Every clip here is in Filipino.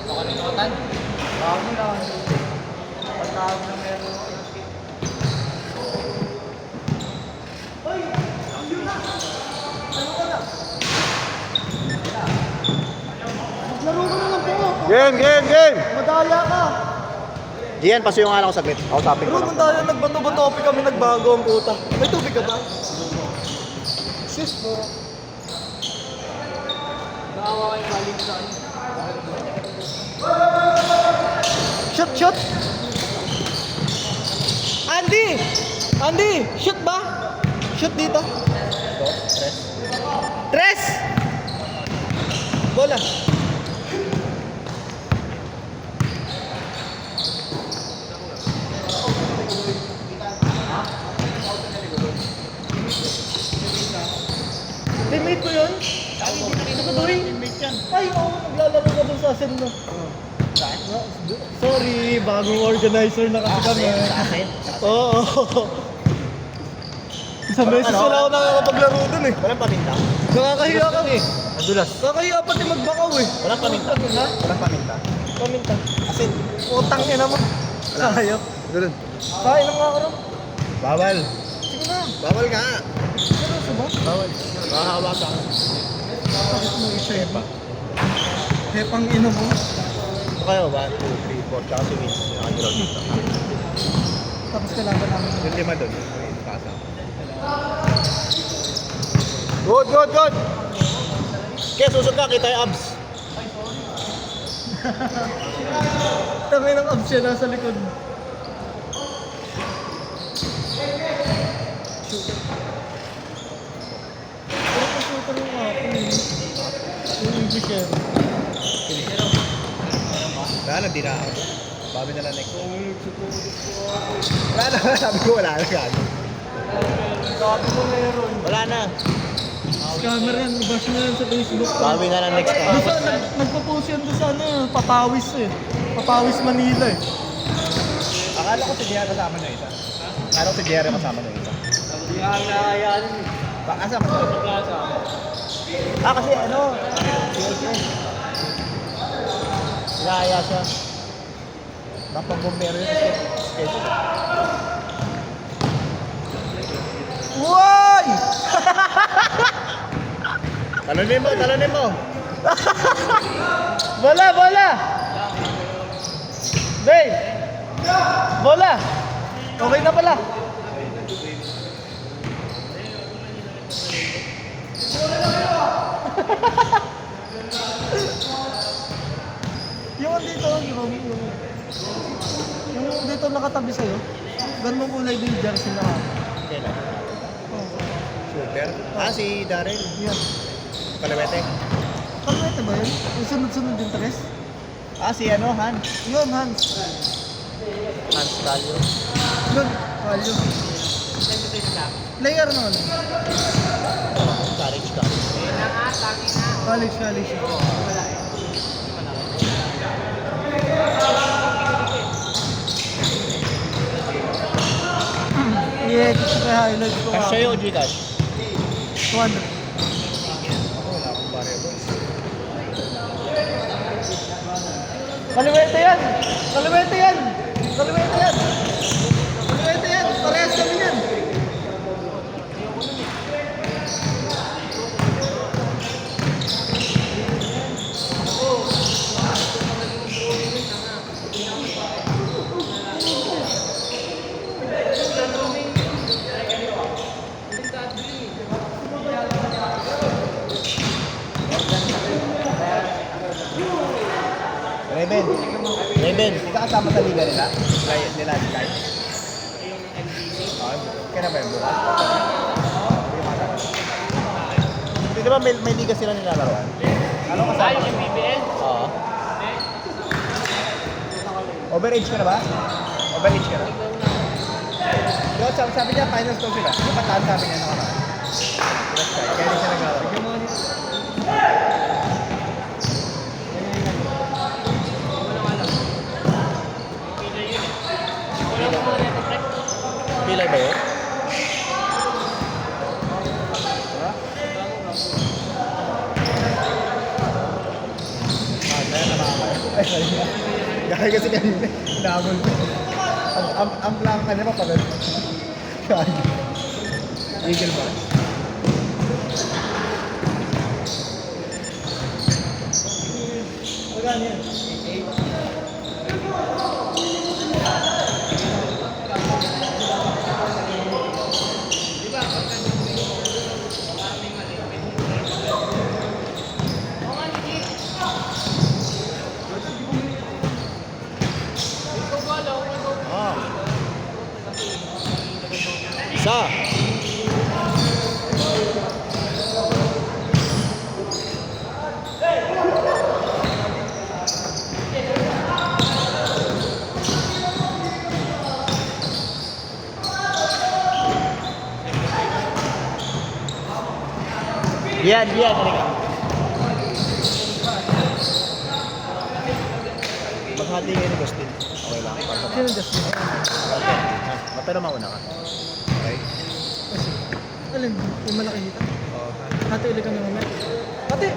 Pakalimutan. Bago na. Pagkawag na meron. Maglaro ka na lang po. Game! Madaya ka. Gian, paso yung anak ko saglit. Ako topic ko Bro, lang. kung tayo nagbato-bato kami nagbago ang puta. May tubig ka ba? Sis mo. Nakawa kayo galing sa ano. Shoot! Andy! Shoot ba? Shoot dito. Tres! Bola. Teammate ko yun? Teammate yan. Ay, oo, naglalaro ka dun sa asin mo. Sorry, bagong organizer na kasi kami. Oo. Isang beses wala ako nakakapaglaro dun eh. Walang paminta. Nakakahiya ka eh. Madulas. Nakakahiya pati magbakaw eh. Walang paminta. Ha? Walang paminta. Paminta. Asin. Utang niya naman. Sayop. Doon. Kain lang nga ka rin. Bawal. Sige na. Bawal ka. Seryoso ba? Bawal. Makahawa ka. Sakit mo isa hepa. Hepang ino mo. Ito kayo, 1, 2, 3, 4. Tsaka si Vince. Nakagiraw dito. Tapos kailangan namin. Yung lima doon. Yung kasa. Good! Kaya susog ka, kita yung abs. Tangay ng abs siya nasa likod. Pero pa-shooter yung ako eh. Yung English eh. Wala na, di na ako. Babi na lang next. Wala na, sabi ko wala na gano'n. Sabi mo meron. Wala na. Scammer yan, bash mo yan sa Facebook. Babi na lang next time. Doon sa, nagpo-post yan doon sa ano, Papawis eh. Papawis Manila eh. Akala ko si Diara kasama na isa. Akala ko si Diara kasama na isa. Hindi nga nakayanin eh. Asa ka sa plaza? Kasi ano? Inaya siya. Napag-bombero yun schedule. Uy! Talunin mo! Bola! Dave! Bola! Okay na pala. Yung dito, yung dito nakatabi sa'yo, ganun mong kulay din yung jersey na ako. Kailan? Oh, Super. Si Darren. yan. Palawete. Kalwete ba yun? Yung sunod-sunod din tres? Si ano, Han. Yun, Hans. Hans Calio. Yun, Kalyo. Player nun. Courage ka. College. Yeah, gusto ko highlight ko. Cash sa'yo o Gcash? 200. Ako wala akong variables. Kaliwete yan! Parehas kami yan! Raven, hindi ka kasama sa liga nila? Nila Sky? Kaya na ba yung bukas? Hindi ba may liga sila nilalaroan? Ano kasama? Yung BBL? Oo. Overage ka na ba? Overage ka na? Yo, sabi niya, finals daw sila. Yung pataan sabi niya naman. Kaya hindi siya naglalaro. Pilay ba yun? Ha? Kaya nakakaya. Gaya kasi kanina, nahabol ko. Ang lang ka niya pa pagod. Eagle ba? Magkano yan? 8. Isa. Bian, halika. Maghati ngayon ni Gustin. Okay lang. Sino Justin? Pero mauna ka. Okay? Kasi, alin, yung malaki dito. Oo. Ate, ulit kami mamaya. Ate!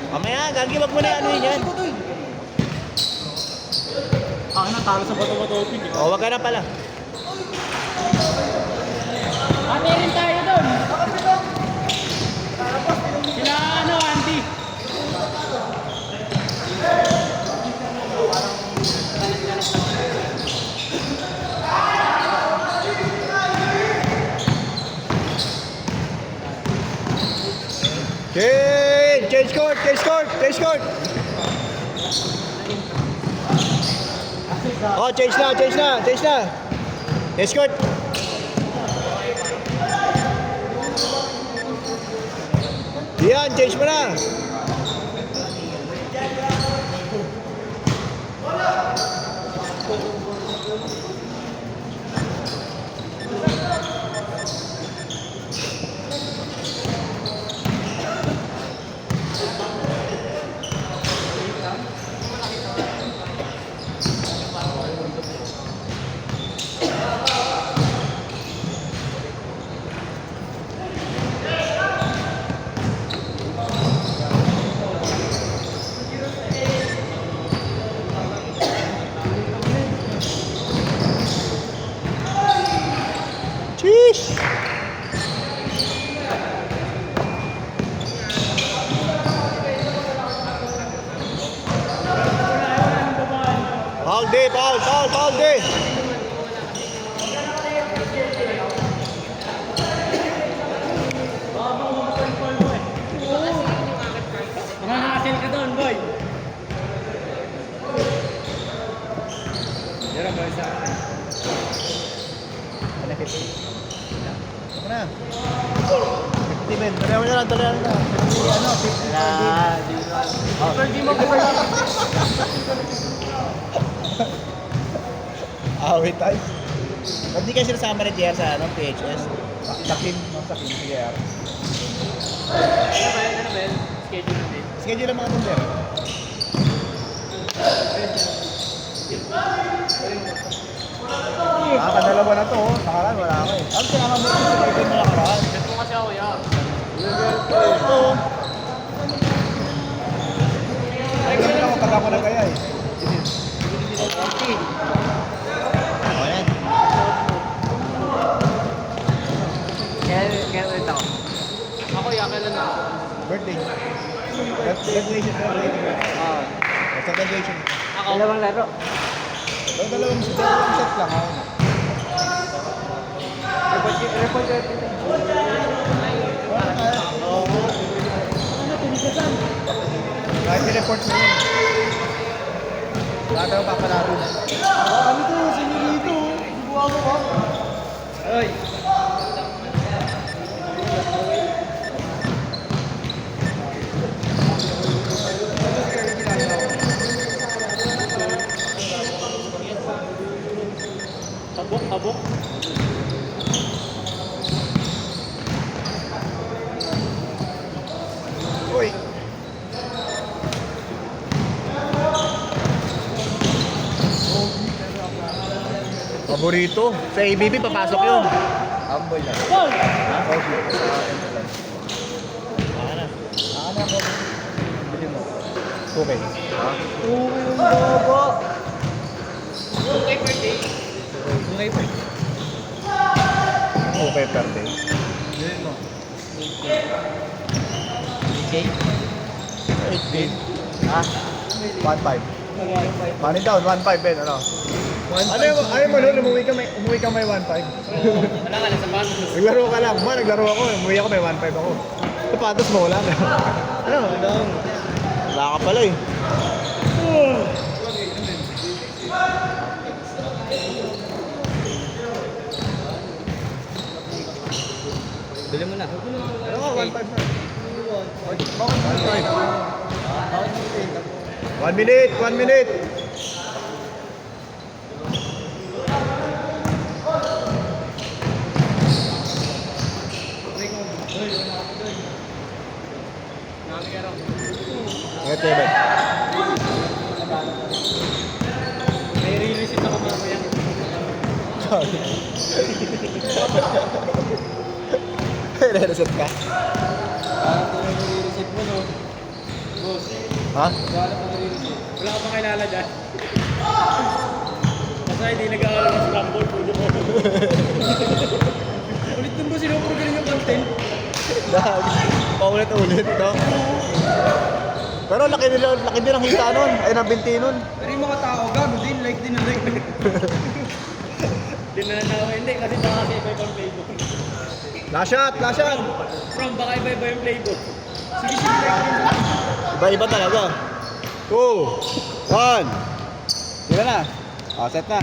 Mamaya, gagi wag mo na ano yun yan. Akin na, talo sa bato-bato. O, wag ka na pala. Ate rin tayo doon. Sila ano, Andy. Change court. Oh, change na. Change court. Yan, change mo na. Sheesh! Foul day! Makakasil ka doon, boy. Yan boy sa akin. Ako na. 50 men. Tuloy na lang. Ano, 50 Hindi mo ko. Awit tayo. Ba't di kayo sinasama ni JR sa PHS? Sakin. JR. Ano ba yun? Schedule natin. Schedule ang mga tunder. Kadalawa na to, oh. Nakaraan, wala ako eh. Ang sinama mo ito sa Gaiden na nakaraan. Ito kasi ako, ya. Oo. Ay, ganun ako pag ako na kaya eh. O yan. Kaya ulit ako. Ako, ya, kailan na ako? Birthday. Graduation. Oo. Basta graduation. Ako? Dalawang laro. Dalawang set lang ako. Report Kahit i-report mo yun. Lahat ako papalaro. Ano to? Senyorito. Buwa mo ba? Oy. Habok. Uy. Paborito. Sa ABB, papasok yun. Amboy na. Goal! Okay. Sa akin na lang. Ano ako? Bili mo. Okay. Ha? Yung bobo. Okay per day. Bilhin mo. 18. Ha? 1.5. Money down, 1.5 Ben, ano? Ayaw mo nun, umuwi ka may 1.5. Wala ka lang sa bago. Naglaro ka lang. Naglaro ako. Umuwi ako may 1.5 ako. Sapatos mo lang. Ano? Wala ka pala eh. Bili mo na. Ano ka, 1.5 na. 1 minute, 1 minute. Ito ba? May re-receipt ako mamaya. Re-reset ka? May re-receipt mo, no? Boss, Ha? wala pa re-receipt. Wala ka pa kilala dyan. Basta hindi nag-aaral ng scramble, puro mo. Ulit dun ba sinuprogram yung content? Dahil, paulit-ulit, no? Pero laki din ang hita nun. Ay, nabinti nun. Pero yung mga tao, gago din, like din na like. Di na nanawa, hindi, kasi baka kasi iba-iba yung playbook. Last shot, last shot. From, baka iba-iba yung playbook. Sige, sige, like din. Iba-iba talaga. 2, 1. Sila na. Set na.